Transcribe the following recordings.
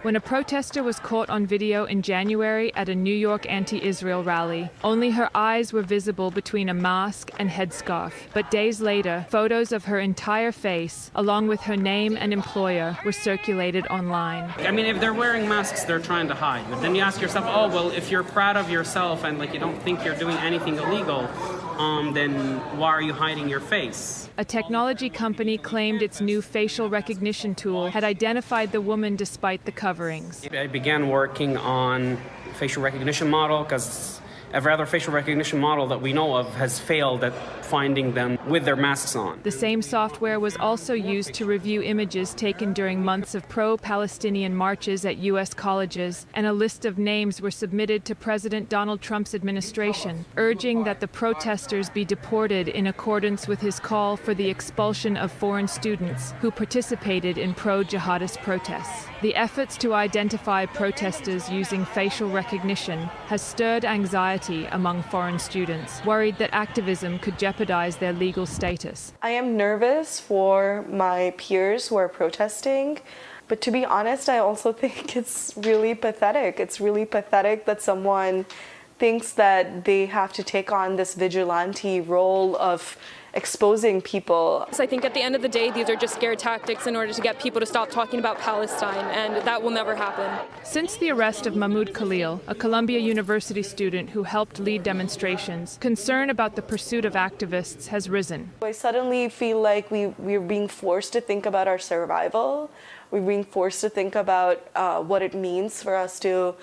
When a protester was caught on video in January at a New York anti-Israel rally, only her eyes were visible between a mask and headscarf. But days later, photos of her entire face, along with her name and employer, were circulated online. I mean, if they're wearing masks, they're trying to hide. But then you ask yourself, oh, well, if you're proud of yourself and you don't think you're doing anything illegal, then why are you hiding your face? A technology company claimed its new facial recognition tool had identified the woman despite the coverings. I began working on facial recognition model because every other facial recognition model that we know of has failed at finding them with their masks on. The same software was also used to review images taken during months of pro-Palestinian marches at U.S. colleges, and a list of names were submitted to President Donald Trump's administration, urging that the protesters be deported in accordance with his call for the expulsion of foreign students who participated in pro-jihadist protests. The efforts to identify protesters using facial recognition has stirred anxiety among foreign students, worried that activism could jeopardize their legal status. I am nervous for my peers who are protesting, but to be honest, I also think it's really pathetic. It's really pathetic that someone thinks that they have to take on this vigilante role of exposing people. So I think at the end of the day, these are just scare tactics in order to get people to stop talking about Palestine, and that will never happen. Since the arrest of Mahmoud Khalil, a Columbia University student who helped lead demonstrations, concern about the pursuit of activists has risen. I suddenly feel like we're being forced to think about our survival. We're being forced to think about what it means for us to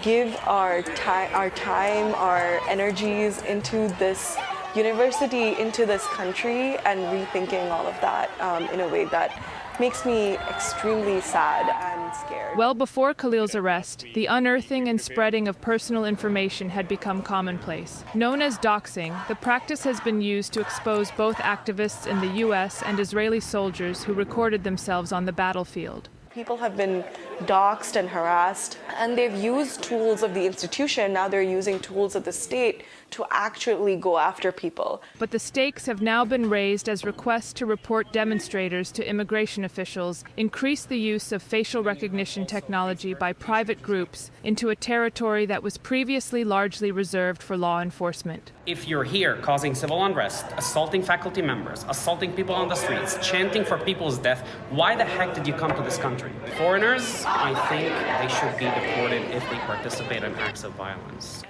give our time, our energies into this university, into this country, and rethinking all of that in a way that makes me extremely sad and scared. Well before Khalil's arrest, the unearthing and spreading of personal information had become commonplace. Known as doxing, the practice has been used to expose both activists in the U.S. and Israeli soldiers who recorded themselves on the battlefield. People have been doxxed and harassed, and they've used tools of the institution. Now they're using tools of the state to actually go after people. But the stakes have now been raised as requests to report demonstrators to immigration officials increase the use of facial recognition technology by private groups into a territory that was previously largely reserved for law enforcement. If you're here causing civil unrest, assaulting faculty members, assaulting people on the streets, chanting for people's death, why the heck did you come to this country? Foreigners, I think they should be deported if they participate in acts of violence.